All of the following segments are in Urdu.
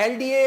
LDA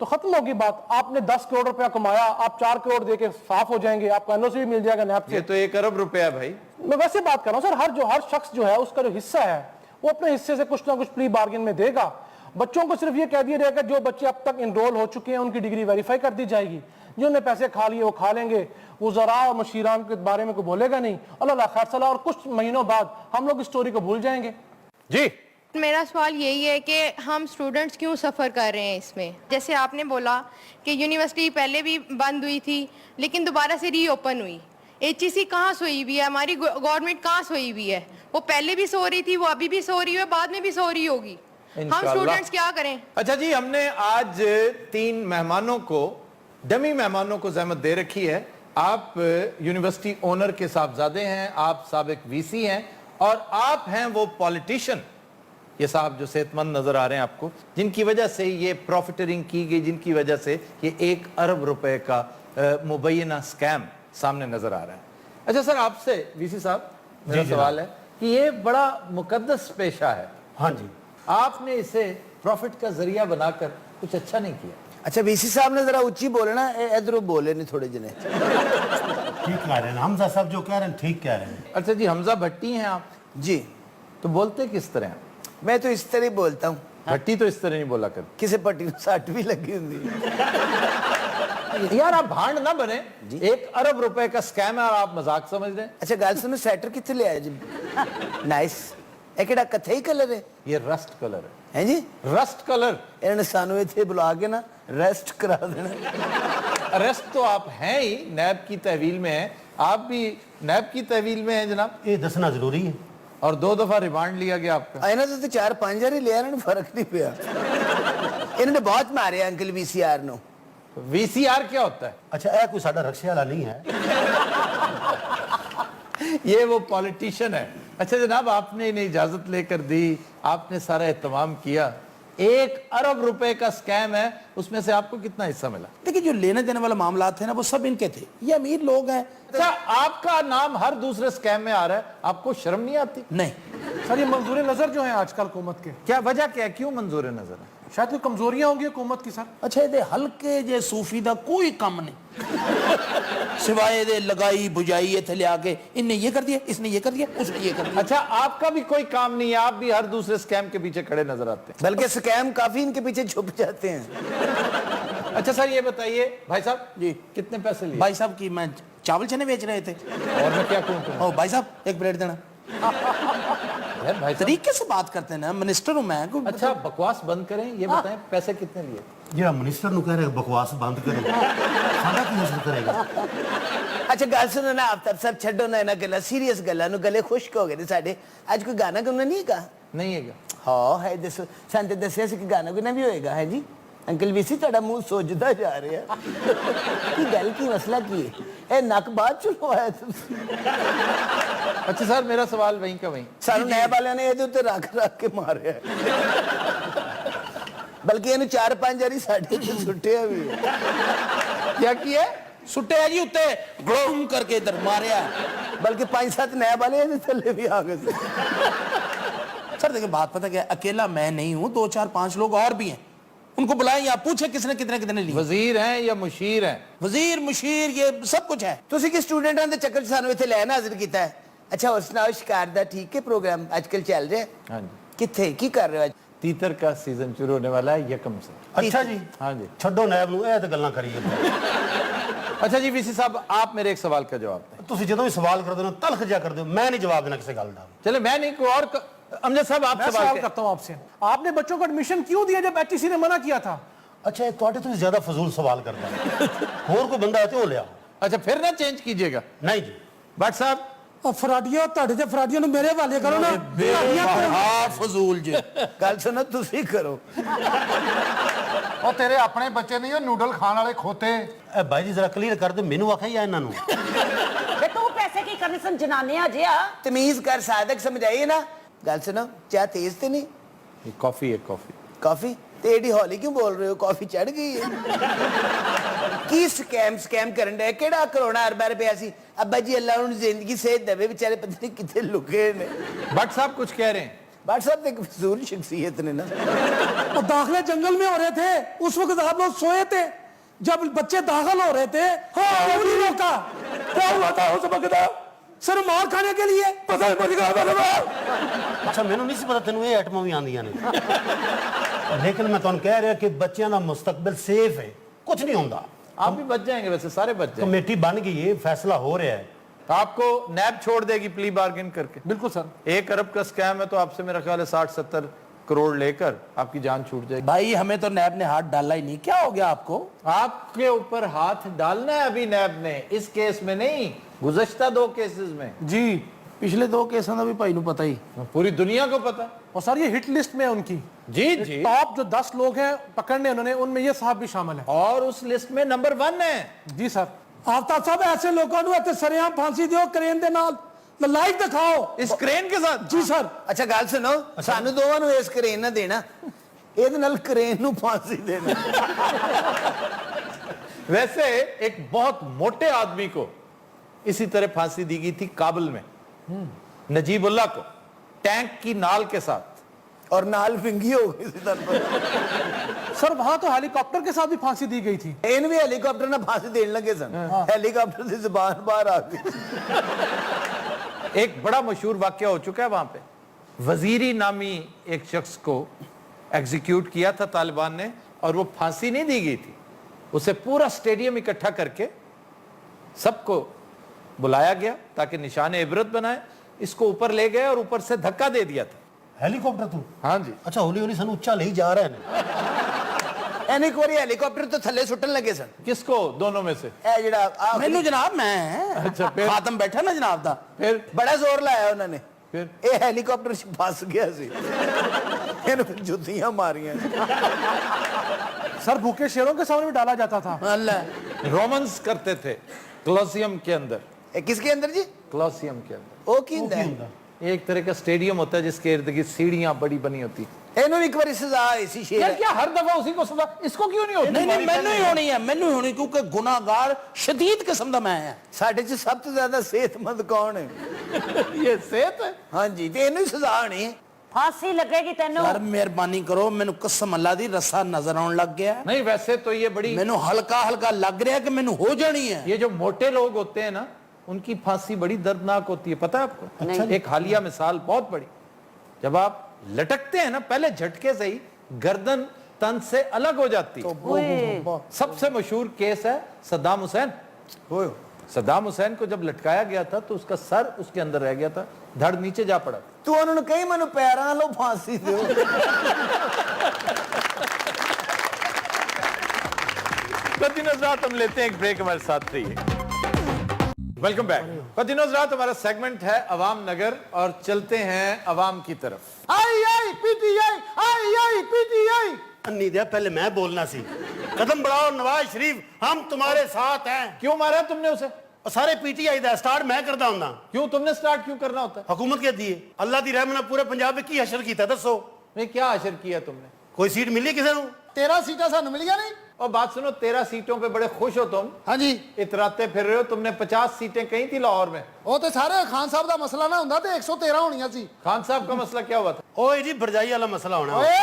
تو ختم ہوگی بات. آپ نے 10 کروڑ روپیہ کمایا, آپ 4 کروڑ دے کے صاف ہو جائیں گے, آپ کو NOC بھی مل جائے گا نیب سے. یہ تو 1 ارب روپے ہے بھائی. میں ویسے بات کر رہا ہوں سر, ہر شخص جو ہے اس کا جو حصہ ہے وہ اپنے حصے سے کچھ نہ کچھ پری بارگن میں دے گا. بچوں کو صرف یہ کہہ دیا جائے گا جو بچے اب تک انرول ہو چکے ہیں ان کی ڈگری ویریفائی کر دی جائے گی, جنہوں نے پیسے کھا لیے وہ کھا لیں گے, وزراء اور مشیران کے بارے میں کوئی بولے گا نہیں. اللہ خیر صلاح, اور کچھ مہینوں بعد ہم لوگ اس سٹوری کو بھول جائیں گے. جی میرا سوال یہی ہے کہ ہم اسٹوڈنٹس کیوں سفر کر رہے ہیں اس میں. جیسے آپ نے بولا کہ یونیورسٹی پہلے بھی بند ہوئی تھی لیکن دوبارہ سے ری اوپن ہوئی. HEC کہاں سوئی ہوئی ہے, ہماری گورنمنٹ کہاں سوئی ہوئی ہے؟ وہ پہلے بھی سو رہی تھی, وہ ابھی بھی سو رہی ہے, بعد میں بھی سو رہی ہوگی. ہم اسٹوڈنٹس کیا کریں؟ اچھا جی, ہم نے آج 3 مہمانوں کو, ڈمی مہمانوں کو زحمت دے رکھی ہے. آپ یونیورسٹی اونر کے صاحبزادے ہیں, آپ سابق VC ہیں, اور آپ ہیں وہ پولیٹیشن, یہ صاحب جو صحت مند نظر آ رہے ہیں آپ کو, جن کی وجہ سے یہ پروفیٹرنگ کی گئی, جن کی وجہ سے یہ 1 ارب روپے کا مبینہ سکیم سامنے نظر آ رہا ہے. اچھا سر, آپ سے VC صاحب میرا سوال ہے کہ یہ بڑا مقدس پیشہ ہے. ہاں جی, آپ نے اسے پروفٹ کا ذریعہ بنا کر کچھ اچھا نہیں کیا. اچھا VC صاحب نے ذرا اونچی بولے نا, ادھر بولے نہیں تھوڑے جنے. ٹھیک کہہ رہے ہیں حمزہ صاحب, جو کہہ رہے ہیں ٹھیک کہہ رہے ہیں. اچھا جی, حمزہ بھٹی ہیں آپ, جی تو بولتے کس طرح ہیں؟ میں تو اس طرح بولتا ہوں. بھٹی تو اس طرح نہیں بولا کرتے. کسی پٹی میں سٹ بھی لگی ہوئی. یار آپ بھانڈ نہ بنے, 1 ارب روپے کا سکیم ہے اور آپ مذاق سمجھ رہے ہیں. اچھا گل سنو, سیٹر کتنے لے آیا جی؟ نائس. یہ کہڑا کتھئی کلر ہے؟ یہ رسٹ کلر ہے. جی رسٹ کلر. انہوں نے سانو اتنے بلا کے نا ریسٹ کرا دینا. ریسٹ تو آپ ہیں ہی, نیب کی تحویل میں ہیں, آپ بھی نیب کی تحویل میں ہیں جناب, یہ دسنا ضروری ہے. اور 2 دفعہ ریمانڈ لیا گیا آپ کا. انہوں نے تو 4-5 ہی لیا, انہوں نے فرق نہیں پیا. انہوں نے بہت مارے انکل VCR نو. VCR کیا ہوتا ہے؟ اچھا اے کوئی ساڈا رکشے والا نہیں ہے. یہ وہ پولیٹیشن ہے. اچھا جناب, آپ نے انہیں اجازت لے کر دی, آپ نے سارا اہتمام کیا, 1 ارب روپے کا سکیم ہے, اس میں سے آپ کو کتنا حصہ ملا؟ دیکھیں جو لینے دینے والے معاملات تھے نا وہ سب ان کے تھے, یہ امیر لوگ ہیں. اچھا, آپ کا نام ہر دوسرے سکیم میں آ رہا ہے, آپ کو شرم نہیں آتی؟ نہیں سر یہ منظور نظر جو ہیں آج کل حکومت کے, کیا وجہ کیا ہے, کیوں منظور نظر ہے؟ شاید کوئی کمزوریاں ہوں گی حکومت کی سر. اچھا یہ ہلکے جے صوفی دا کوئی کم نہیں, سوائے دے لگائی بجائی اتنے لے کے ان نے یہ کر دیا, اس نے یہ کر دیا, اس نے یہ کر دیا. اچھا, آپ کا بھی کوئی کام نہیں ہے, آپ بھی ہر دوسرے سکیم کے پیچھے کھڑے نظر آتے ہیں. بلکہ سکیم کافی ان کے پیچھے چھپ جاتے ہیں. اچھا سر یہ بتائیے بھائی صاحب, جی کتنے پیسے لیے؟ بھائی صاحب کی میں چاول چنے بیچ رہے تھے. اور میں کیا کہوں تمہیں؟ او بھائی صاحب ایک پلیٹ دینا. بھائی صاحب, طریقے سے بات کرتے ہیں نا, منسٹر ہوں میں. اچھا بکواس بند کریں, یہ بتائیں پیسے کتنے لیے؟ جہاں منسٹر نو کہہ رہے بکواس بند کرو, ساڈا کی حسن کرے گا. اچھا گل سنو نا, آفتاب صاحب چھڈو نا انہاں گلاں, سیریس گلاں نو, گلے خشک ہو گئے نے ساڈے. اج کوئی گانا گانا نہیں گا؟ نہیں ہے گا. ہاں ہے, دسو سن تے دسیا سی کہ گانا گانا بھی ہوئے گا. ہے جی انکل VC تہاڈا منہ سوجدا جا رہا ہے. کی گل کی مسئلہ کی ہے؟ اے نک بعد چلوایا تسی. اچھا سر میرا سوال وہیں کا وہیں, سانو نیب والے نے یہ تے رکھ کے ماریا ہے, بلکہ یہ 4-5 ہاری ساڈے تے سٹیا بھی. کیا کیا ہے؟ سٹے جی اتنے گلوم کر کے ادھر ماریا, بلکہ 5-7 نیب والے یہ تھلے بھی آ گئے. سر دیکھیں بات پتہ کیا, اکیلا میں نہیں ہوں, 2-4-5 لوگ اور بھی ہیں, ان کو بلائیں یا پوچھیں کس نے کتنے لیے. وزیر ہیں یا مشیر ہیں؟ وزیر مشیر یہ سب کچھ ہے. تسی کہ سٹوڈنٹاں دے چکر سانو ایتھے لے حاضر کیتا ہے. اچھا اور سناؤ, شکار دا ٹھیک ہے پروگرام آج کل چل رہا ہے؟ ہاں جی, کتھے کی کر رہے ہو آج؟ تیتر کا سیزن شروع ہونے والا ہے 1 سے. اچھا جی, ہاں جی. چھڈو نیب نو, اے تے گلاں کریے. اچھا جی VC صاحب, آپ میرے ایک سوال کا جواب دیں. تسی جدوں بھی سوال کر دو تلخ جا کر دو, میں نہیں جواب دینا کسی گل دا. چلے میں نہیں, کوئی اور امجد صاحب آپ میں سوال سوال کرتا ہوں آپ سے, آپ نے بچوں کو ایڈمیشن کیوں دیا جب HEC نے منع کیا تھا؟ اچھا یہ تواڈے تو زیادہ فضول سوال کرتا ہے, اور کوئی بندہ ہے تے او لے آؤ. اچھا پھر نہ چینج کیجئے گا. نہیں جی, بٹ صاحب فراڈیا تہاڈے تے فراڈیاں نو میرے حوالے کرو نا. ہاں فضول جی. گل سنو تسی کرو. اور تیرے اپنے بچے نہیں ہیں نوڈل کھان والے کھوتے. اے بھائی جی ذرا کلیئر کر دے, مینوں آکھیا یا انہاں نو. تو پیسے کی کرنے سن جنانیاں جیا. تمیز کر, صادق سمجھائیے نا. گل سنو, چاہ تیز تے نہیں؟ یہ کافی ہے, کافی. کافی تے ایڈی ہولی کیوں بول رہے ہو, کافی چڑھ گئی ہے. کی سکیم کرن دے, کیڑا کروڑا اربا روپیہ سی. ابا جی اللہ انہوں زندگی صحت دے, بیچارے پتہ نہیں کتنے لکے نے. بٹ صاحب کچھ کہہ رہے ہیں. بٹ صاحب ایک فضول شخصیت نے نا اور داخلے جنگل میں ہو رہے تھے اس وقت آپ لوگ سوئے تھے جب بچے داخل ہو رہے تھے کیوں نہیں روکا کیا ہوا تھا اس وقت سر مار کھانے کے لیے پتہ اچھا مینوں نہیں سی پتا تینوں یہ ایٹਮਾں بھی آندیاں نے لیکن میں تانوں کہہ رہا کہ بچیاں دا مستقبل سیف ہے کچھ نہیں ہوندا آپ بھی بچ جائیں گے ویسے سارے بچ جائیں گے کمیٹی بن گئی ہے فیصلہ ہو رہا ہے آپ کو نیب چھوڑ دے گی پلی بارگن کر کے بالکل سر 1 ارب کا سکیم ہے تو آپ سے میرا خیال ہے 60-70 کروڑ لے کر آپ کی جان چھوٹ جائے گی بھائی ہمیں تو نیب نے ہاتھ ڈالا ہی نہیں کیا ہو گیا آپ کو آپ کے اوپر ہاتھ ڈالنا ہے ابھی نیب نے اس کیس میں نہیں گزشتہ 2 کیسز میں جی پچھلے 2 کیسوں کا بھی بھائی نو پتہ ہی پوری دنیا کو پتا اور سر یہ ہٹ لسٹ میں ہے ان کی جی جی ٹاپ جو 10 لوگ ہیں پکڑنے انہوں نے ان میں یہ صاحب بھی شامل ہے اور اس لسٹ میں نمبر 1 ہے جی سر آفتاب صاحب ایسے لوگوں نو ایسے سریعام پھانسی دیو کرین دے نال لائیو دکھاؤ اس کرین کے ساتھ جی سر اچھا گل سنو سانو دوواں نو اس کرین نہ دینا یہ نال کرین نو پھانسی دینا ویسے ایک بہت موٹے آدمی کو اسی طرح پھانسی دی گئی تھی کابل میں نجیب اللہ کو ٹینک کی نال کے ساتھ اور نال فنگی ہو گئی سی سر وہاں تو ہیلی کاپٹر کے ساتھ بھی پھانسی دی گئی تھی این بھی ہیلی کاپٹر نہ پھانسی دین لگے سن ہیلی کاپٹر سے زبان باہر آ گئی ایک بڑا مشہور واقعہ ہو چکا ہے وہاں پہ وزیری نامی ایک شخص کو ایگزیکیوٹ کیا تھا طالبان نے اور وہ پھانسی نہیں دی گئی تھی اسے پورا سٹیڈیم اکٹھا کر کے سب کو بلایا گیا تاکہ نشان عبرت بنائے اس کو اوپر لے گئے اور اوپر سے دھکا دے دیا تھا ہیلی کاپٹر تو ہاں جی اچھا ہولی ہولی سانو اچا لے جا رہا ہے این ایک باری ہیلی کاپٹر تو تھلے سٹن لگے سن کس کو دونوں میں سے اے جڑا مینو جناب میں اچھا پھر خاتم بیٹھا نا جناب دا پھر بڑا زور لایا انہوں نے پھر اے ہیلی کاپٹر پھنس گیا سی انہوں جوتیاں ماریاں سر بھوکے شیروں کے سامنے بھی ڈالا جاتا تھا اللہ رومنز کرتے تھے کلوسیم کے اندر کس کے اندر جی کلوسیم کے اندر او کی ہوندا ہے ایک طرح کا سٹیڈیم ہوتا ہے جس کے ارد گرد سیڑھیاں بڑی بنی ہوتی اینوں ایک باری سزا آئی سی شیر یار کیا ہر دفعہ اسی کو سزا اس کو کیوں نہیں ہوتی نہیں مینو ہی ہونی ہے مینو ہی ہونی کیونکہ گناہگار شدید قسم دا میں ہے ساڈے چ سب تو زیادہ صحت مند کون ہے یہ صحت ہے ہاں جی تے اینوں ہی سزا ہونی ہے پھانسی لگے گی تینوں یار مہربانی کرو مینو قسم اللہ دی رسا نظر آن لگ گیا نہیں ویسے تو یہ بڑی مینو ہلکا ہلکا لگ رہا ہے کہ مینو ہو جانی ہے یہ جو موٹے لوگ ہوتے ہیں نا ان کی پھانسی بڑی دردناک ہوتی ہے پتہ ہے آپ کو ایک حالیہ مثال بہت بڑی جب آپ لٹکتے ہیں نا پہلے جھٹکے سے ہی گردن تن سے الگ ہو جاتی سب سے مشہور کیس ہے صدام حسین صدام حسین کو جب لٹکایا گیا تھا تو اس کا سر اس کے اندر رہ گیا تھا دھڑ نیچے جا پڑا تو انہوں نے کہیں منو پیراں لو پھانسی دیو خواتین حضرات ہم لیتے ہیں ایک بریک ہمارے ساتھ رہیے ویلکم بیک خواتین حضرات ہمارا سیگمنٹ ہے عوام نگر اور چلتے ہیں عوام کی طرف آئی آئی P T I I I P T I انی دیا پہلے میں بولنا سی قدم بڑھاؤ نواز شریف ہم تمہارے ساتھ ہیں کیوں مارا تم نے اسے اور سارے P T I the start میں کردا ہوں کیوں تم نے سٹارٹ کیوں کرنا ہوتا ہے حکومت کے دیے اللہ دی رحم نال پورے پنجاب میں کی حشر کیتا دسو میں کیا حشر کیا تم نے کوئی سیٹ ملی کسے نو 13 سیٹاں سانو مل گیا نہیں اور بات سنو 13 سیٹوں پہ بڑے خوش ہو تم ہاں جی اتراتے پھر رہے ہو تم نے 50 سیٹیں کہیں تھی لاہور میں وہ تے سارے خان صاحب دا مسئلہ نہ ہوندا تے 113 ہونیاں سی خان صاحب کا مسئلہ کیا ہوا تھا اوئے جی برجائی والا مسئلہ ہونا اوئے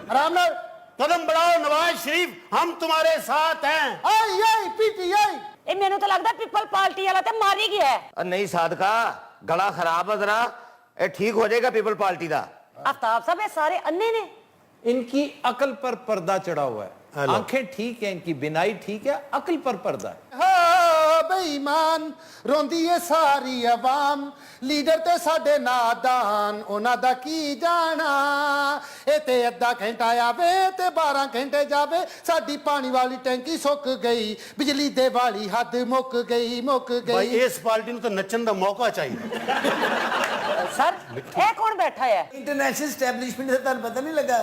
آرام نال قدم بڑھاؤ نواز شریف ہم تمہارے ساتھ ہیں آئی آئی پی ٹی آئی اے مینوں تو لگدا پیپل پارٹی والا تے ماری گیا ہے نہیں صادقہ گلا خراب ہے ذرا اے ٹھیک ہو جائے گا پیپل پارٹی دا آفتاب صاحب یہ سارے انے نے ان کی عقل پر پردہ چڑھا ہوا ہے آنکھیں ٹھیک ہیں ان کی بینائی ٹھیک ہے عقل پر پردہ ہے ہاں بے ایمان روندی ہے ساری عوام لیڈر تے ساڈے نادان انہاں دا کی جانا اے تے ادھا گھنٹہ آوے تے 12 گھنٹے جاوے ساڈی پانی والی ٹینکی سک گئی بجلی دے والی حد مک گئی بھائی اس پارٹی نو تو نچن دا موقع چاہیے سر اے کون بیٹھا ہے انٹرنیشنل اسٹیبلشمنٹ سے تانوں پتہ نہیں لگا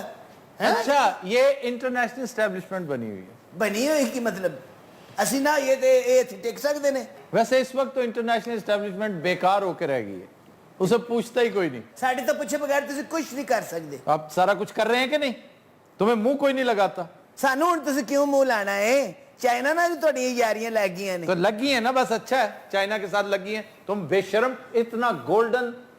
اچھا یہ انٹرنیشنل اسٹیبلشمنٹ بنی ہوئی ہے بنی ہوئی کی مطلب اسی نہ یہ تے اے ٹیک سکدے نے ویسے اس وقت تو انٹرنیشنل اسٹیبلشمنٹ بیکار ہو کے رہ گئی ہے اسے پوچھتا ہی کوئی نہیں ساڈے تو پوچھے بغیر تسی کچھ نہیں کر سکدے آپ سارا کچھ کر رہے ہیں کہ نہیں تمہیں منہ کوئی نہیں لگاتا سانو ہن تسی کیوں منہ لانا ہے چائنا نال تہاڈی یاریاں لگ گئیاں نے تو لگی ہیں نا بس اچھا ہے چائنا کے ساتھ لگی ہیں تم بے شرم اتنا گولڈن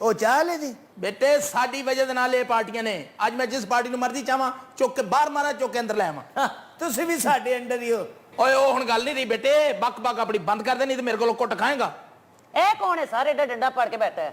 ਉਹ ਚਾਹ ਲੈ ਦੀ ਬੇਟੇ ਸਾਡੀ ਵਜ੍ਹਾ ਦੇ ਨਾਲ ਇਹ ਪਾਰਟੀਆਂ ਨੇ, ਅੱਜ ਮੈਂ ਜਿਸ ਪਾਰਟੀ ਨੂੰ ਮਰਜ਼ੀ ਚਾਹਾਂ ਚੁੱਕ ਕੇ ਬਾਹਰ ਮਾਰਾਂ, ਚੁੱਕ ਕੇ ਅੰਦਰ ਲੈ ਆਵਾਂ। ਹਾਂ, ਤੁਸੀਂ ਵੀ ਸਾਡੇ ਅੰਡਰ ਹੀ ਹੋ। ਓਏ ਉਹ ਹੁਣ ਗੱਲ ਨਹੀਂ ਰਹੀ ਬੇਟੇ, ਬੱਕ ਬੱਕ ਆਪਣੀ ਬੰਦ ਕਰ ਦੇ, ਨਹੀਂ ਤੇ ਮੇਰੇ ਕੋਲੋਂ ਕੁੱਟ ਖਾਏਗਾ। ਇਹ ਕੌਣ ਹੈ ਸਾਰੇ ਏਡਾ ਡੰਡਾ ਪੜ ਕੇ ਬੈਠਾ ਹੈ?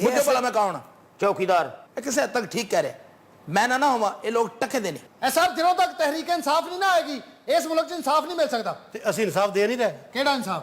ਮੁਝੇ ਭਲਾ ਮੈਂ ਕੌਣ? ਚੌਕੀਦਾਰ। ਇਹ ਕਿਸੇ ਹੱਦ ਤੱਕ ਠੀਕ ਕਹਿ ਰਿਹਾ, ਮੈਂ ਨਾ ਹੋਵਾਂ ਇਹ ਲੋਕ ਟੱਕਦੇ ਨਹੀਂ। ਇਹ ਸਭ ਜਦੋਂ ਤੱਕ ਤਹਿਰੀਕ ਇਨਸਾਫ ਨਹੀਂ ਨਾ ਆਏਗੀ ਇਸ ਮੁਲਕ 'ਚ ਇਨਸਾਫ ਨਹੀਂ ਮਿਲ ਸਕਦਾ। ਤੇ ਅਸੀਂ ਇਨਸਾਫ ਦੇ ਨਹੀਂ ਰਹੇ। ਕਿਹੜਾ ਇਨਸਾਫ?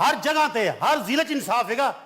ਹਰ ਜਗ੍ਹਾ ਤੇ ਹਰ ਜ਼ਿਲ੍ਹੇ 'ਚ ਇਨਸਾਫ ਹੈਗਾ।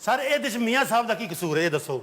ਸਰ ਇਹਦੇ 'ਚ ਮੀਆਂ ਸਾਹਿਬ ਦਾ ਕੀ ਕਸੂਰ ਹੈ ਇਹ ਦੱਸੋ?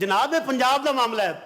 ਜਨਾਬ ਇਹ ਪੰਜਾਬ ਦਾ ਮਾਮਲਾ ਹੈ,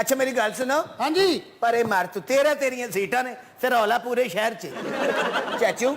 ਅੱਛਾ ਮੇਰੀ ਗੱਲ ਸੁਣੋ। ਹਾਂਜੀ ਪਰੇ ਮਾਰ ਤੂੰ, ਤੇਰੀਆਂ ਸੀਟਾਂ ਨੇ, ਫਿਰ ਰੌਲਾ ਪੂਰੇ ਸ਼ਹਿਰ 'ਚ। ਚਾਚੂ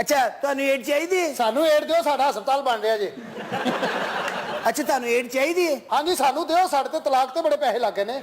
ਅੱਛਾ ਤੁਹਾਨੂੰ ਏਡ ਚਾਹੀਦੀ ਹੈ? ਸਾਨੂੰ ਏਡ ਦਿਓ, ਸਾਡਾ ਹਸਪਤਾਲ ਬਣ ਰਿਹਾ ਜੇ। ਅੱਛਾ ਤੁਹਾਨੂੰ ਏਡ ਚਾਹੀਦੀ ਹੈ? ਹਾਂਜੀ ਸਾਨੂੰ ਦਿਓ, ਸਾਡੇ ਤੇ ਤਲਾਕ ਤੇ ਬੜੇ ਪੈਸੇ ਲੱਗੇ ਨੇ।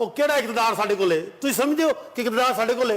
ਉਹ ਕਿਹੜਾ ਇਕਤਦਾਰ ਸਾਡੇ ਕੋਲੇ? ਤੁਸੀਂ ਸਮਝਦੇ ਹੋ ਕਿ ਇਕਤਦਾਰ ਸਾਡੇ ਕੋਲੇ?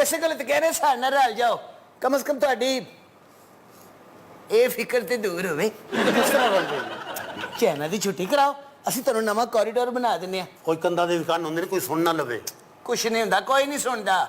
ਇਸੇ ਗੱਲ ਤੇ ਕਹਿੰਦੇ ਸਾਡੇ ਨਾਲ ਰਲ ਜਾਓ, ਕਮ ਸੇ ਕਮ ਤੁਹਾਡੀ ਇਹ ਫਿਕਰ ਤੇ ਦੂਰ ਹੋਵੇ। ਕਿਸ ਤਰ੍ਹਾਂ ਰਲ ਜਾਏਗੀ? ਚਾਈਨਾ ਦੀ ਛੁੱਟੀ ਕਰਾਓ, ਅਸੀਂ ਤੁਹਾਨੂੰ ਨਵਾਂ ਕੋਰੀਡੋਰ ਬਣਾ ਦਿੰਦੇ ਆ। ਕੋਈ ਕੰਦਾ ਦੇ ਵਿਕਾਨ ਹੁੰਦੇ ਨੇ, ਕੋਈ ਸੁਣ ਨਾ ਲਵੇ। ਕੁਛ ਨਹੀਂ ਹੁੰਦਾ, ਕੋਈ ਨਹੀਂ ਸੁਣਦਾ।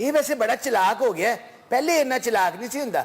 ਇਹ ਵੈਸੇ ਬੜਾ ਚਲਾਕ ਹੋ ਗਿਆ, ਪਹਿਲੇ ਇੰਨਾ ਚਲਾਕ ਨਹੀਂ ਸੀ ਹੁੰਦਾ।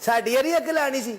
ਸਾਡੀ ਯਾਰੀ ਅਕਲ ਆਣੀ ਸੀ,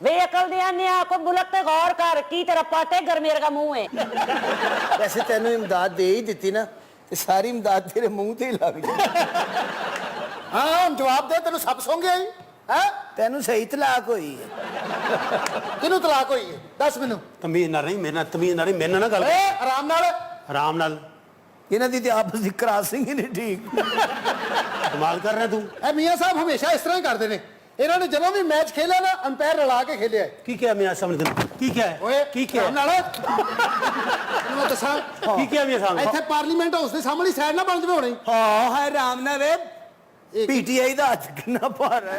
ਵੇ ਅਕਲ ਦੇ ਆਨਿਆ ਕੋ ਮੁਲਕ ਤੇ ਗੌਰ ਕਰ, ਕੀ ਤੇਰਾ ਪਾਟੇ ਗਰਮੇਰ ਦਾ ਮੂੰਹ ਹੈ। ਵੈਸੇ ਤੈਨੂੰ ਇਮਦਾਦ ਦੇ ਹੀ ਦਿੱਤੀ ਨਾ, ਤੇ ਸਾਰੀ ਇਮਦਾਦ ਤੇਰੇ ਮੂੰਹ ਤੇ ਹੀ ਲੱਗ ਜਾਏ। ਹਾਂ ਹੁਣ ਜਵਾਬ ਦੇ, ਤੈਨੂੰ ਸੱਪ ਸੌਂ ਗਿਆ ਹੈ? ਤੈਨੂੰ ਸਹੀ ਤਲਾਕ ਹੋਈ ਹੈ। ਕਿਹਨੂੰ ਤਲਾਕ ਹੋਈ ਹੈ? ਦੱਸ ਮੈਨੂੰ। ਤਮੀਜ਼ ਨਾਲ ਨਹੀਂ, ਮੇਰੇ ਨਾਲ ਤਮੀਜ਼ ਨਾਲ ਨਹੀਂ, ਮੇਰੇ ਨਾਲ ਨਾ ਗੱਲ ਏ ਆਰਾਮ ਨਾਲ। ਆਰਾਮ ਨਾਲ। ਇਹਨਾਂ ਦੀ ਤੇ ਆਪਸ ਦੀ ਕਰਾਸਿੰਗ ਹੀ ਨਹੀਂ ਠੀਕ। ਕਮਾਲ ਕਰ ਰਿਹਾ ਤੂੰ। ਇਹ ਮੀਆਂ ਸਾਹਿਬ ਹਮੇਸ਼ਾ ਇਸ ਤਰ੍ਹਾਂ ਹੀ ਕਰਦੇ ਨੇ। ਇਹਨਾਂ ਨੇ ਜਦੋਂ ਵੀ ਮੈਚ ਖੇਲਿਆ ਨਾ, ਅੰਪਾਇਰ ਰਲਾ ਕੇ ਖੇਲਿਆ। ਕੀ ਕਿਹਾ ਮੀਆਂ ਸਾਹਿਬ ਨੇ? ਕੀ ਕਿਹਾ? ਓਏ ਕੀ ਕਿਹਾ? ਆਰਾਮ ਨਾਲ। ਤੈਨੂੰ ਮੈਂ ਦੱਸਾਂ, ਕੀ ਕਿਹਾ ਮੀਆਂ ਸਾਹਿਬ ਨੇ? ਇੱਥੇ ਪਾਰਲੀਮੈਂਟ ਹਾਊਸ ਦੇ ਸਾਹਮਣੇ ਸਾਈਡ ਨਾ ਬਣ ਜਵੇ ਹੋਣੀ। ਹਾਂ ਹਾਏ ਰਾਮ ਨਾਲ ਵੇ, ਪੀਟੀਆਈ ਦਾ ਹੱਥ ਕਿੰਨਾ ਭਾਰ ਹੈ।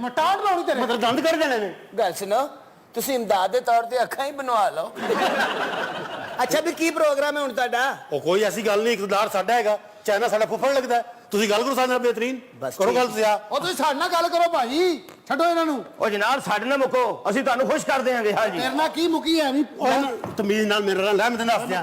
ਮਟਾੜ ਲਾਉਣੀ ਤੇਰੇ ਮਤਲਬ ਦੰਦ ਕੱਢ ਦੇਣੇ ਨੇ। ਗੱਲ ਸੁਣੋ, ਤੁਸੀਂ ਇਮਦਾਦ ਦੇ ਤੌਰ ਤੇ ਅੱਖਾਂ ਹੀ ਬਣਵਾ ਲਓ। ਅੱਛਾ ਵੀ ਕੀ ਪ੍ਰੋਗਰਾਮ ਹੈ ਹੁਣ ਤੁਹਾਡਾ? ਉਹ ਕੋਈ ਐਸੀ ਗੱਲ ਨਹੀਂ, ਇਕਤਦਾਰ ਸਾਡਾ ਹੈਗਾ, ਚਾਈਨਾ ਸਾਡਾ ਫੁੱਫੜ ਲੱਗਦਾ ਹੈ। ਤੁਸੀਂ ਗੱਲ ਕਰੋ ਸਾਡੇ ਨਾਲ ਬਿਹਤਰੀਨ, ਕਰੋ ਗੱਲ ਤੁਸੀਂ ਆ। ਉਹ ਤੁਸੀਂ ਸਾਡੇ ਨਾਲ ਗੱਲ ਕਰੋ ਭਾਈ, ਛੱਡੋ ਇਹਨਾਂ ਨੂੰ। ਉਹ ਜਨਾਬ ਸਾਡੇ ਨਾਲ ਮੁੱਕੋ, ਅਸੀਂ ਤੁਹਾਨੂੰ ਖੁਸ਼ ਕਰ ਦੇਵਾਂਗੇ। ਹਾਂ ਜੀ ਤੇਰੇ ਨਾਲ ਕੀ ਮੁਕੀ ਹੈ ਨਹੀਂ ਤਮੀਜ਼ ਨਾਲ ਮੇਰੇ ਨਾਲ ਲੈ, ਮੈਂ ਤੈਨੂੰ ਦੱਸ ਦਿਆਂ।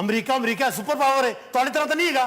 ਅਮਰੀਕਾ ਸੁਪਰ ਪਾਵਰ ਹੈ, ਤੁਹਾਡੀ ਤਰ੍ਹਾਂ ਤਾਂ ਨਹੀਂ ਹੈਗਾ।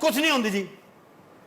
ਕੁਝ ਨਹੀਂ ਹੁੰਦੀ ਜੀ।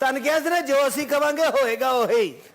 ਤੁਹਾਨੂੰ ਕਿਹਾ ਸੀ ਨਾ ਜੋ ਅਸੀਂ ਕਵਾਂਗੇ ਹੋਏਗਾ ਉਹੀ।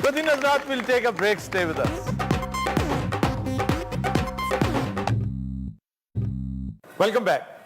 Good Nazrat will take a break. Stay with us. Welcome back.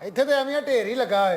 ਇੱਥੇ ਤੇ ਐਵੇਂ ਢੇਰ ਹੀ ਲੱਗਾ ਹੈ।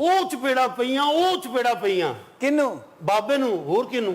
ਉਹ ਚਪੇੜਾ ਪਈਆਂ ਕਿਨੂੰ? ਬਾਬੇ ਨੂੰ, ਹੋਰ ਕਿਨੂੰ?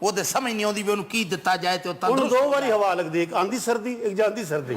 ਉਹਦੇ ਸਮਝ ਨਹੀਂ ਆਉਂਦੀ ਵੀ ਉਹਨੂੰ ਕੀ ਦਿੱਤਾ ਜਾਏ ਤੇ ਉਹ ਉਹਨੂੰ ਤੰਦਰੁਸਤ। ਦੋ ਵਾਰੀ ਹਵਾ ਲੱਗਦੀ, ਇੱਕ ਆਂਦੀ ਸਰਦੀ, ਇੱਕ ਜਾਂਦੀ ਸਰਦੀ।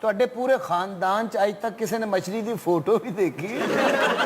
ਤੁਹਾਡੇ ਪੂਰੇ ਖਾਨਦਾਨ ਚ ਅੱਜ ਤੱਕ ਕਿਸੇ ਨੇ ਮਛਲੀ ਦੀ ਫੋਟੋ ਵੀ ਦੇਖੀ ਹੈ?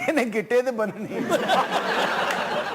ਇਹਨੇ ਗਿੱਟੇ ਤੇ ਬੰਨਣੀ ਹੈ।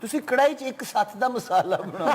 ਤੁਸੀਂ ਕੜਾਈ ਚ ਇੱਕ ਸੱਤ ਦਾ ਮਸਾਲਾ ਬਣਾਓ।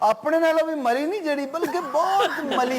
ਆਪਣੇ ਨਾਲੋਂ ਵੀ ਮਰੀ ਨਹੀਂ ਜੜੀ, ਬਲਕਿ ਬਹੁਤ ਮਲੀ।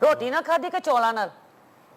ਰੋਟੀ ਨਾ ਖਾਦੀ ਕਿ ਚੌਲਾਂ ਨਾਲ?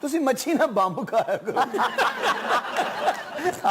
ਤੁਸੀਂ ਮੱਛੀ ਨਾ ਬੰਬ ਖਾਇਆ ਕਰੋ।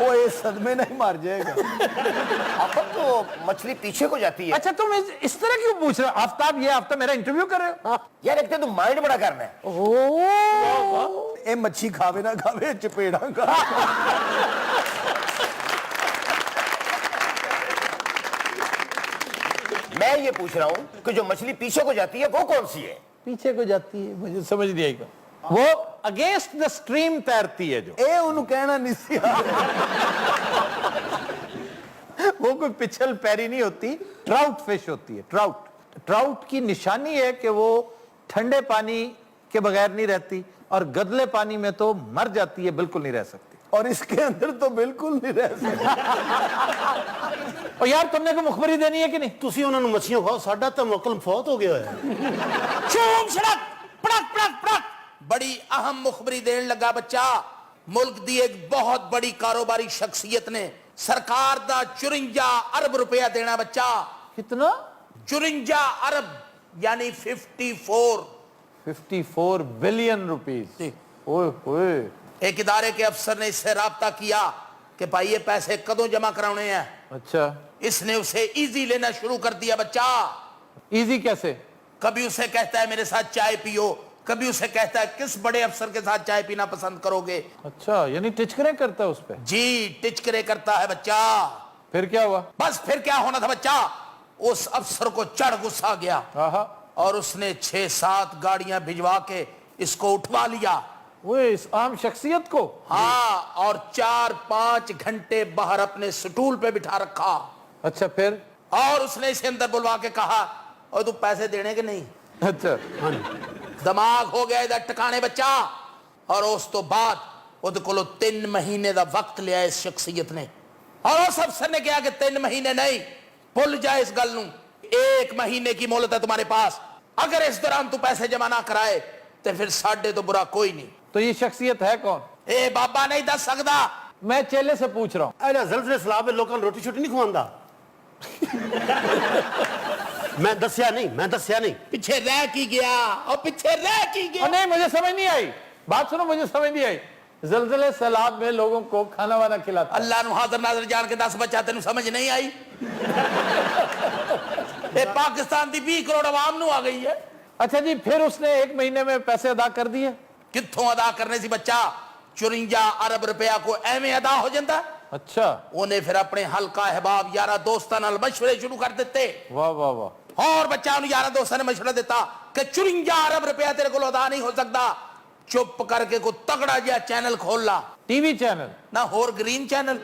وہ اس صدمے نہیں مار جائے گا. آفت تو مچھلی پیچھے کو جاتی ہے. اچھا تم اس طرح کیوں پوچھ رہے ہو؟ آفتاب یہ ہفتہ میرا انٹرویو کر رہے ہو؟ یار ایک تو تم مائنڈ بڑا کرنا ہے. اے مچھی کھاوے نہ کھاوے چپیڑا کا. میں یہ پوچھ رہا ہوں کہ جو مچھلی پیچھے کو جاتی ہے وہ کون سی ہے؟ پیچھے کو جاتی ہے، مجھے سمجھ نہیں آئی گا. وہ اگینسٹ دا سٹریم تیرتی ہے جو. اے انہوں کہنا نہیں سی. وہ کوئی پچھل پیری نہیں ہوتی، ٹراؤٹ فش ہوتی ہے. ٹراؤٹ کی نشانی ہے کہ وہ ٹھنڈے پانی کے بغیر نہیں رہتی اور گدلے پانی میں تو مر جاتی ہے، بالکل نہیں رہ سکتی. اور اس کے اندر تو بالکل نہیں رہ سکتا. اور یار تم نے کوئی مخبری دینی ہے کہ نہیں؟ تسی انہوں نے مچھلیاں کھاؤ، ساڈا تو موکل فوت ہو گیا ہے. چوم سڑک پڑک پڑک پڑک. بڑی اہم مخبری دین لگا بچہ. ملک دی ایک بہت بڑی کاروباری شخصیت نے سرکار دا 54 ارب روپیہ دینا بچہ. کتنا؟ 54 ارب یعنی 54 بلین روپیز. اوئے ہوئے. ایک ادارے کے افسر نے اس سے رابطہ کیا کہ بھائی یہ پیسے کدوں جمع کرانے ہیں. اچھا. اس نے اسے ایزی لینا شروع کر دیا بچہ. ایزی کیسے؟ کبھی اسے کہتا ہے میرے ساتھ چائے پیو، کبھی اسے کہتا ہے کس بڑے افسر کے ساتھ چائے پینا پسند کرو گے. اچھا یعنی ٹچکرے کرتا ہے اس پہ؟ جی ٹچکرے کرتا ہے بچہ. پھر کیا ہوا؟ بس پھر کیا ہونا تھا بچہ، اس افسر کو چڑھ غصہ گیا اور اس نے 6-7 گاڑیاں بھجوا کے اس کو اٹھوا لیا. وہ اس عام شخصیت کو؟ ہاں، اور 4-5 گھنٹے باہر اپنے سٹول پہ بٹھا رکھا. اچھا پھر؟ اور اس نے اسے اندر بلوا کے کہا اور تو پیسے دینے کے نہیں. اچھا. دماغ ہو گیا ادھر ٹکانے بچہ. اور اس تو بعد وہ کو 3 مہینے دا وقت لیا اس شخصیت نے. اور اس افسر نے کہا کہ 3 مہینے نہیں، بھول جائے اس گل نو. 1 مہینے کی مہلت ہے تمہارے پاس. اگر اس دوران تو پیسے جمع نہ کرائے تو پھر ساڈے تو برا کوئی نہیں. تو یہ شخصیت ہے کون؟ اے بابا نہیں دس سکتا. میں چیلے سے پوچھ رہا ہوں. اینا زلزلے سلاب میں لوگوں روٹی شوٹی نہیں کھواندا. میں دسیا نہیں. پیچھے رہ کی گیا اور پیچھے رہ کی گیا. نہیں مجھے سمجھ نہیں آئی. بات سنو، مجھے سمجھ نہیں آئی. زلزلے سیلاب میں لوگوں کو کھانا وانا کھلاتا. اللہ نو حاضر ناظر جان کے 10 بچہ تینوں سمجھ نہیں آئی. اے پاکستان دی 20 کروڑ عوام نو آ گئی ہے. اچھا جی پھر اس نے 1 مہینے میں پیسے ادا کر دیے؟ کتھوں ادا کرنے سی بچہ؟ 54 ارب روپیہ کو ایویں ادا ہو جاتا. اچھا. انہیں پھر اپنے حلقہ احباب یارہ دوستاں نال مشورے شروع کر دیتے. واہ واہ واہ. اور بچہ انہوں یارہ دوستاں نے مشورہ دیتا کہ 54 ارب روپیہ تیرے کو ادا نہیں ہو سکتا. چپ کر کے کوئی تگڑا جہا چینل کھول لا. ٹی وی چینل نہ ہور گرین چینل.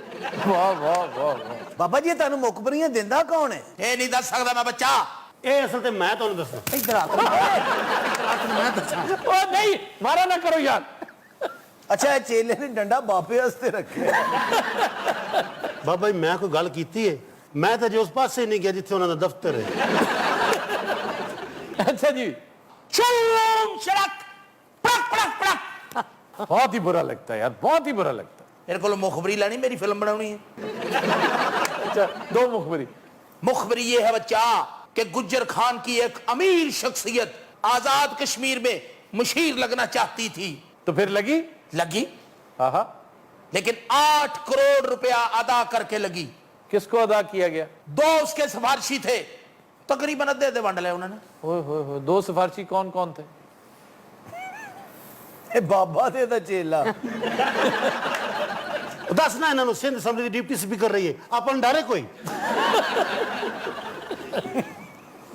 واہ واہ واہ. بابا جی تانوں مخبریاں دیندا کون ہے؟ اے نہیں دس سکتا میں بچہ. اے اصل تے میں تانوں دسنا. ادھر آ میں دساں. او نہیں مارا نہ کرو یار. اچھا چیلے نے ڈنڈا باپے واسطے رکھے. بابا جی میں کوئی گل کیتی ہے؟ میں تے جو اس پاسے نہیں گیا جتھے انہاں دا دفتر ہے. اچھا جی. چوم سڑک پڑک پڑک پڑک. بہت ہی برا لگتا ہے یار، بہت ہی برا لگتا ہے. میرے کو مخبری لانی، میری فلم بنانی ہے. اچھا 2 مخبری. مخبری یہ ہے بچہ کہ گجر خان کی ایک امیر شخصیت آزاد کشمیر میں مشیر لگنا چاہتی تھی. تو پھر لگی؟ لگی، ہاں. لیکن 8 کروڑ روپیہ ادا کر کے لگی. کس کو ادا کیا گیا؟ 2 اس کے سفارشی تھے، تقریباً ادھے ونڈ لے انہوں نے. اوئے ہوئے ہوئے. 2 سفارشی کون کون تھے؟ اے بابا دے دا چیلا. دسنا انہاں نوں سندھ اسمبلی دی ڈپٹی سپیکر رہی ہے. اپن ڈرے کوئی.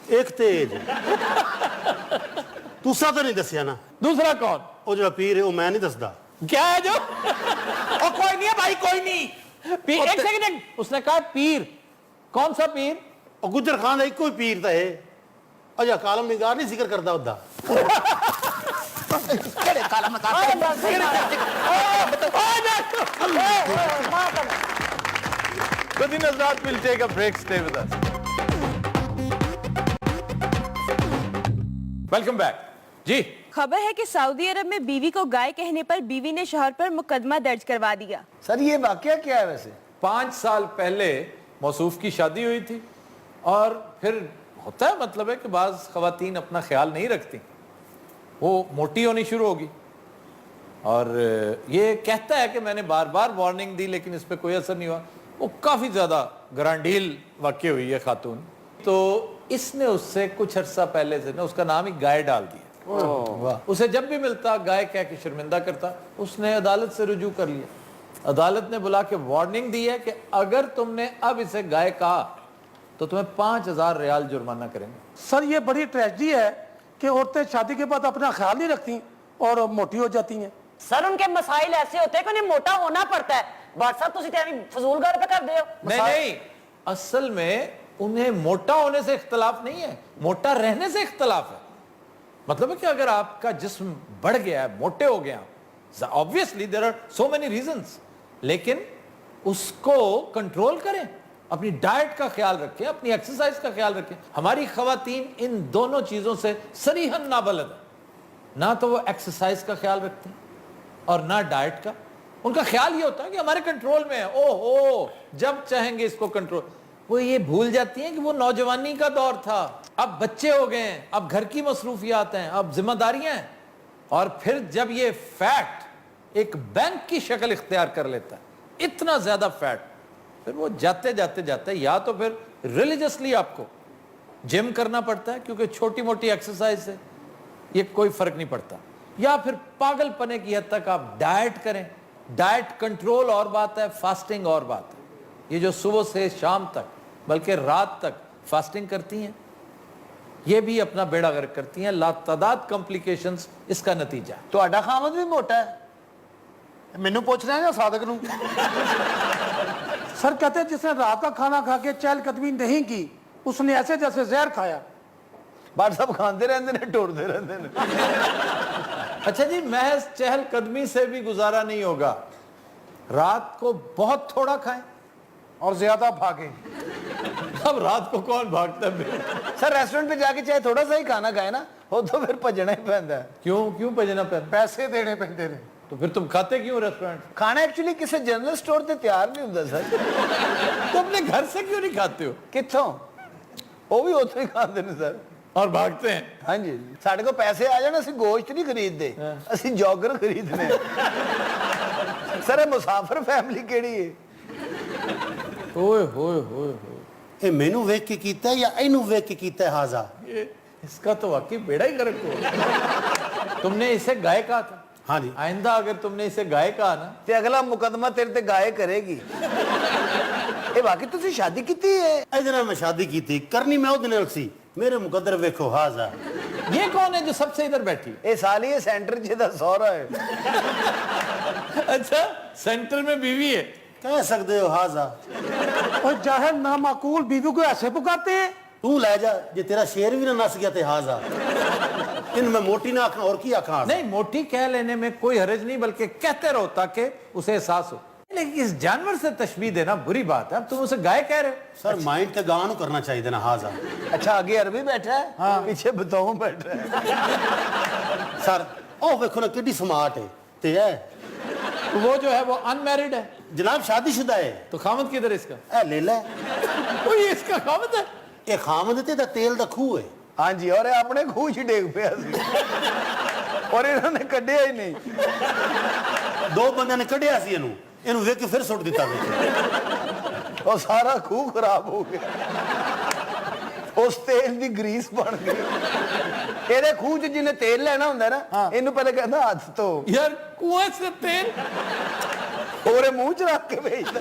ایک تیج تسا تو نہیں دسیا نا. دوسرا کون؟ وہ جو پیر ہے وہ میں نہیں دسدا. کیا ہے جو؟ اور کوئی نہیں ہے بھائی، کوئی نہیں. ایک سیکنڈ. اس نے کہا پیر. کون سا پیر؟ اور گجر خان دا ایک کوئی پیر تا ہے. اجا کالم نگار نہیں ذکر کردا ہوتا. کڑے کالم نگار. Good evening, Nazrat. We'll take a break. Stay with us. Welcome back. جی خبر ہے کہ سعودی عرب میں بیوی کو گائے کہنے پر بیوی نے شوہر پر مقدمہ درج کروا دیا. سر یہ واقعہ کیا ہے ویسے؟ 5 سال پہلے موصوف کی شادی ہوئی تھی اور پھر ہوتا ہے مطلب ہے کہ بعض خواتین اپنا خیال نہیں رکھتی. وہ موٹی ہونی شروع ہوگی اور یہ کہتا ہے کہ میں نے بار بار وارننگ دی لیکن اس پہ کوئی اثر نہیں ہوا. وہ کافی زیادہ گرانڈیل واقع ہوئی ہے خاتون, تو اس نے اس سے کچھ عرصہ پہلے سے نا اس کا نام ہی گائے ڈال دیا. اسے جب بھی ملتا گائے کہہ کے شرمندہ کرتا. اس نے عدالت سے رجوع کر لیا. عدالت نے بلا کے وارننگ دی ہے کہ اگر تم نے اب اسے گائے کہا تو تمہیں 5,000 ریال جرمانہ کریں گے. سر یہ بڑی ٹریجڈی ہے کہ عورتیں شادی کے بعد اپنا خیال نہیں رکھتی اور موٹی ہو جاتی ہیں. سر ان کے مسائل ایسے ہوتے ہیں کہ انہیں موٹا ہونا پڑتا ہے. بٹ صاحب تسی تے ایویں فضول گل پہ کر دے ہو. نہیں, اصل میں انہیں موٹا ہونے سے اختلاف نہیں ہے, موٹا رہنے سے اختلاف ہے. مطلب ہے کہ اگر آپ کا جسم بڑھ گیا ہے, موٹے ہو گیا, obviously there are so many reasons, لیکن اس کو کنٹرول کریں, اپنی ڈائٹ کا خیال رکھیں, اپنی ایکسرسائز کا خیال رکھیں. ہماری خواتین ان دونوں چیزوں سے صریحاً نابلد ہیں. نہ تو وہ ایکسرسائز کا خیال رکھتے ہیں اور نہ ڈائٹ کا. ان کا خیال یہ ہوتا ہے کہ ہمارے کنٹرول میں ہے, او ہو جب چاہیں گے اس کو کنٹرول. وہ یہ بھول جاتی ہیں کہ وہ نوجوانی کا دور تھا, اب بچے ہو گئے ہیں, اب گھر کی مصروفیات ہیں, اب ذمہ داریاں ہیں. اور پھر جب یہ فیٹ ایک بینک کی شکل اختیار کر لیتا ہے, اتنا زیادہ فیٹ, پھر وہ جاتے یا تو پھر ریلیجسلی آپ کو جم کرنا پڑتا ہے کیونکہ چھوٹی موٹی ایکسرسائز سے یہ کوئی فرق نہیں پڑتا, یا پھر پاگل پنے کی حد تک آپ ڈائٹ کریں. ڈائٹ کنٹرول اور بات ہے, فاسٹنگ اور بات ہے. یہ جو صبح سے شام تک بلکہ رات تک فاسٹنگ کرتی ہیں, یہ بھی اپنا بیڑا غرق کرتی ہیں. لاتعداد کمپلیکیشنز اس کا نتیجہ ہے. ਤੁਹਾਡਾ ਖਾਮਦ ਵੀ ਮੋਟਾ ਹੈ, ਮੈਨੂੰ ਪੁੱਛ ਰਿਹਾ ਜਾਂ ਸਾਦਕ ਨੂੰ? سر کہتے ہیں جس نے رات کا کھانا کھا کے چہل قدمی نہیں کی اس نے ایسے جیسے زہر کھایا. ਬਾਟ ਸਾਹਿਬ ਖਾਂਦੇ ਰਹਿੰਦੇ ਨੇ, ਟੁਰਦੇ ਰਹਿੰਦੇ ਨੇ. اچھا جی, محض چہل قدمی سے بھی گزارا نہیں ہوگا. رات کو بہت تھوڑا کھائیں اور زیادہ بھاگیں. اب رات کو کون بھاگتا ہے؟ سر ریسٹورنٹ پہ جا کے چاہے تھوڑا سا ہی کھانا کھائے نا, وہ تو پھر بھجنا ہی ਪੈਂਦਾ ہے. کیوں بھجنا پہنتا؟ پیسے دینے پہنتے ہیں. تو پھر تم کھاتے کیوں ریسٹورنٹ؟ کھانا ایکچولی کسی جنرل سٹور تے تیار نہیں ਹੁੰਦਾ سر. تو اپنے گھر سے کیوں نہیں کھاتے ہو؟ ਕਿੱਥੋਂ? ਉਹ ਵੀ ਉੱਥੋਂ ਹੀ ਖਾਂਦੇ ਨੇ ਸਰ. اور بھاگتے ہیں. ਹਾਂਜੀ, ਸਾਡੇ ਕੋਲ ਪੈਸੇ ਆ ਜਾਣ ਅਸੀਂ ਗੋਸ਼ਤ ਨਹੀਂ ਖਰੀਦਦੇ, ਅਸੀਂ ਜੋਗਰ ਖਰੀਦਨੇ. ਸਰ ਇਹ ਮੁਸਾਫਰ ਫੈਮਿਲੀ ਕਿਹੜੀ ਹੈ? اوئے ہوئے ہوئے ہوئے, ਇਹ ਮੈਨੂੰ ਵੇਖ ਕੇ ਕੀਤਾ ਜਾਂ ਇਹਨੂੰ ਵੇਖ ਕੇ ਕੀਤਾ ਹਾਜ਼ਾ? اس کا تو واقعی بیڑا ہی غرق ہو. تم نے اسے گائے کہا تھا. ہاں جی. آئندہ اگر تم نے اسے گائے کہا نا ਤੇ ਅਗਲਾ ਮੁਕਦਮਾ ਤੇਰੇ ਤੇ ਗਾਏ ਕਰੇਗੀ. ਇਹ ਵਾਕਈ ਤੁਸੀਂ ਸ਼ਾਦੀ ਕੀਤੀ ਹੈ? ਇਹਦੇ ਨਾਲ ਮੈਂ ਸ਼ਾਦੀ ਕੀਤੀ, ਕਰਨੀ ਮੈਂ ਉਹਦੇ ਨਾਲ ਸੀ. ਮੇਰੇ ਮੁਕੱਦਰ ਵੇਖੋ ਹਾਜ਼ਾ. یہ کون ہے جو سب سے ادھر بیٹھی؟ ਇਹ ਸਾਲੀ ਇਹ ਸੈਂਟਰ 'ਚ ਦਾ ਸਹੁਰਾ ਹੈ. اچھا, سینٹر میں بیوی ہے. کہہ سکتے ہو ਹਾਜ਼ਾ. اور جاہل نامعقول بیوی کو ایسے پکارتے ہیں. ਤੂੰ ਲੈ ਜਾ, ਜੇ ਤੇਰਾ ਸ਼ੇਰ بھی نہ نس گیا تے ਹਾਜ਼ਾ. ان میں موٹی نہ آکھنا اور کی آکھنا؟ نہیں, موٹی کہہ لینے میں کوئی حرج نہیں, بلکہ کہتے رہو تاکہ اسے احساس ہو. لیکن اس جانور سے تشبیہ دینا بری بات ہے. اب تم اسے گائے کہہ رہے ہو. سر مائنڈ تے گاہ نو کرنا چاہیے دینا ਹਾਜ਼ਾ. ਅੱਛਾ, ਅੱਗੇ ਅਰਬੀ ਬੈਠਾ ਹੈ, ਪਿੱਛੇ ਬਤਾਉਂ ਬੈਠਾ ਹੈ. سر او ویکھو نا کڈی سمارٹ ہے تے ہے. وہ جو ہے وہ ان میرڈ ہے. جناب شادی شدہ ہے. تو خامد کدھر اس کا؟ اے لے لے, وہ یہ اس کا خامد ہے. ਇਹ ਖਾਮਦ ਤੇ ਦਾ ਤੇਲ ਦਾ ਖੂਹ ਹੈ. ਹਾਂਜੀ, ਔਰ ਇਹ ਆਪਣੇ ਖੂਹ 'ਚ ਡੇਗ ਪਿਆ ਸੀ ਔਰ ਇਹਨਾਂ ਨੇ ਕੱਢਿਆ ਹੀ ਨਹੀਂ. ਦੋ ਬੰਦਿਆਂ ਨੇ ਕੱਢਿਆ ਸੀ ਇਹਨੂੰ ਵੇਖ ਕੇ ਫਿਰ ਸੁੱਟ ਦਿੱਤਾ ਵਿੱਚ. ਉਹ ਸਾਰਾ ਖੂਹ ਖਰਾਬ ਹੋ ਗਿਆ. ਉਸ ਤੇਲ ਦੀ ਗਰੀਸ ਬਣ ਗਈ. ਇਹਦੇ ਖੂਹ 'ਚ ਜਿਹਨੇ ਤੇਲ ਲੈਣਾ ਹੁੰਦਾ ਨਾ, ਇਹਨੂੰ ਪਹਿਲੇ ਕਹਿੰਦਾ ਹੱਥ ਧੋ. یار کنویں سے تیل ਉਹਰੇ ਮੂੰਹ 'ਚ ਰੱਖ ਕੇ ਵੇਚਦਾ.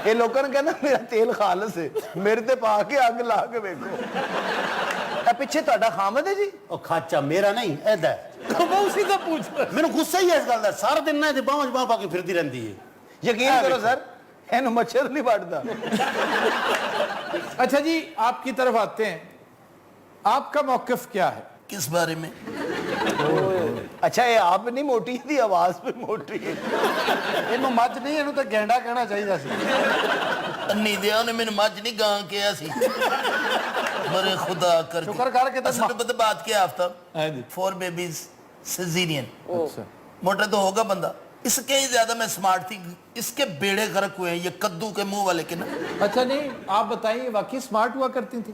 ਇਹ ਲੋਕਾਂ ਨੂੰ ਕਹਿੰਦਾ ਮੇਰਾ ਤੇਲ ਖਾਲਸ ਹੈ, ਮੇਰੇ ਤੇ ਪਾ ਕੇ ਅੱਗ ਲਾ ਕੇ ਵੇਖੋ. ਇਹ ਪਿੱਛੇ ਤੁਹਾਡਾ ਖਾਮਦ ਹੈ ਜੀ? ਉਹ ਖਾਚਾ ਮੇਰਾ ਨਹੀਂ ਇਹਦਾ. وہ اسی سے پوچھ رہا. ਮੈਨੂੰ ਗੁੱਸਾ ਹੀ ਹੈ ਇਸ ਗੱਲ ਦਾ. ਸਾਰਾ ਦਿਨ ਨਾ ਇਹਦੇ ਬਾਹਾਂ 'ਚ ਬਾਂਹ ਪਾ ਕੇ ਫਿਰਦੀ ਰਹਿੰਦੀ ਹੈ. ਯਕੀਨ ਕਰੋ ਸਰ, ਇਹਨੂੰ ਮੱਛਰ ਨਹੀਂ ਵੱਢਦਾ. اچھا جی, آپ کی طرف آتے ہیں. آپ کا موقف کیا ہے کس بارے میں؟ ਅੱਛਾ, ਇਹ ਆਪ ਨਹੀਂ ਮੋਟੀ, ਇਹਦੀ ਆਵਾਜ਼ ਵੀ ਮੋਟੀ ਹੈ. ਇਹਨੂੰ ਮੱਝ ਨਹੀਂ, ਇਹਨੂੰ ਤਾਂ ਗੈਂਡਾ ਕਹਿਣਾ ਚਾਹੀਦਾ ਸੀ. نیدیاں نے میں نے ماج نہیں گاں کیا سی. برے خدا کر کے شکر کر کے اصل میں پتہ بات کیا آفتاب؟ 4 بیبیز سیزیرین. موٹا تو ہوگا بندہ. اس کے ہی زیادہ میں سمارٹ تھی. اس کے بیڑے غرق ہوئے ہیں یہ کدو کے منہ والے کے نا. اچھا نہیں, آپ بتائیے واقعی سمارٹ ہوا کرتی تھی؟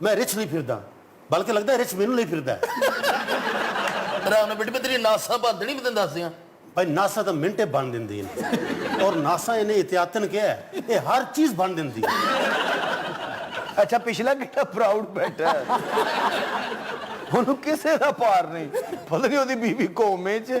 ਮੈਂ ਰਿਚ ਨਹੀਂ ਫਿਰਦਾ, ਬਲਕਿ ਲੱਗਦਾ ਰਿਚ ਮੈਨੂੰ ਨਹੀਂ ਫਿਰਦਾ। ਰਾਮ ਨੇ ਬੇਟੀ ਤੇਰੀ ਨਾਸਾਂ ਬੰਦ ਨਹੀਂ ਬਦਨ ਦੱਸਦੀਆਂ ਭਾਈ ਨਾਸਾ ਤਾਂ ਮਿੰਟੇ ਬਣ ਦਿੰਦੀ ਨੇ, ਔਰ ਨਾਸਾ ਇਹਨੇ ਇਤਿਆਤਨ ਕਿਹਾ ਹੈ, ਇਹ ਹਰ ਚੀਜ਼ ਬਣ ਦਿੰਦੀ ਹੈ। ਅੱਛਾ ਪਿਛਲਾ ਕਿਹੜਾ ਪ੍ਰਾਊਡ ਬੈਠਾ ਹੈ, ਉਹਨੂੰ ਕਿਸੇ ਦਾ ਪਾਰ ਨਹੀਂ, ਪਤਾ ਨਹੀਂ ਉਹਦੀ ਬੀਵੀ ਕੋਮੇ ਚ।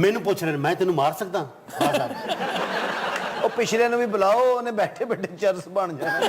ਮੈਨੂੰ ਪੁੱਛ ਰਹੇ ਨੇ, ਮੈਂ ਤੈਨੂੰ ਮਾਰ ਸਕਦਾ? ਹਾਜ਼ਾ ਉਹ ਪਿਛਲੇ ਨੂੰ ਵੀ ਬੁਲਾਓ, ਉਹਨੇ ਬੈਠੇ ਬੈਠੇ ਚਰਸ ਬਣ ਜਾਣਾ।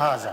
ਹਾਜ਼ਾ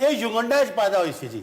ਇਹ ਯੁਗੰਡਾ 'ਚ ਪੈਦਾ ਹੋਈ ਸੀ ਜੀ,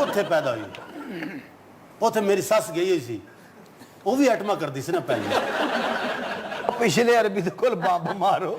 ਉੱਥੇ ਪੈਦਾ ਹੋਈ, ਉੱਥੇ ਮੇਰੀ ਸੱਸ ਗਈ ਹੋਈ ਸੀ, ਉਹ ਵੀ ਐਟਮਾ ਕਰਦੀ ਸੀ ਨਾ ਪਹਿਲੇ। ਪਿਛਲੇ ਅਰਬੀ ਦੇ ਕੋਲ ਬੰਬ ਮਾਰੋ।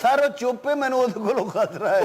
ਸਾਰਾ ਚੁੱਪੇ, ਮੈਨੂੰ ਉਹਦੇ ਕੋਲੋਂ ਖਤਰਾ ਹੈ।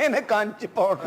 ਇਹਨੇ ਕੰਨ ਚ ਪਾਉਣਾ।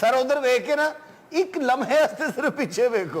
ਸਰ ਉਧਰ ਵੇਖ ਕੇ ਨਾ ਇੱਕ ਲਮਹੇ ਵਾਸਤੇ ਸਿਰਫ ਪਿੱਛੇ ਵੇਖੋ।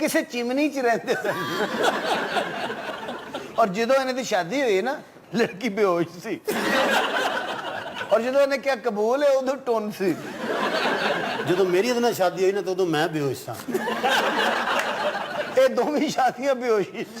ਕਿਸੇ ਚਿਮਨੀ ਚ ਰਹਿੰਦੇ ਸਨ। ਔਰ ਜਦੋਂ ਇਹਨਾਂ ਦੀ ਸ਼ਾਦੀ ਹੋਈ ਨਾ, ਲੜਕੀ ਬੇਹੋਸ਼ ਸੀ, ਔਰ ਜਦੋਂ ਇਹਨੇ ਕਿਹਾ ਕਬੂਲ ਹੈ, ਉਦੋਂ ਟੁੰਨ ਸੀ। ਜਦੋਂ ਮੇਰੀ ਇਹਦੇ ਨਾਲ ਸ਼ਾਦੀ ਹੋਈ ਨਾ ਤਾਂ ਉਦੋਂ ਮੈਂ ਬੇਹੋਸ਼ ਸਾਂ। ਇਹ ਦੋਵੇਂ ਸ਼ਾਦੀਆਂ ਬੇਹੋਸ਼ੀ ਚ।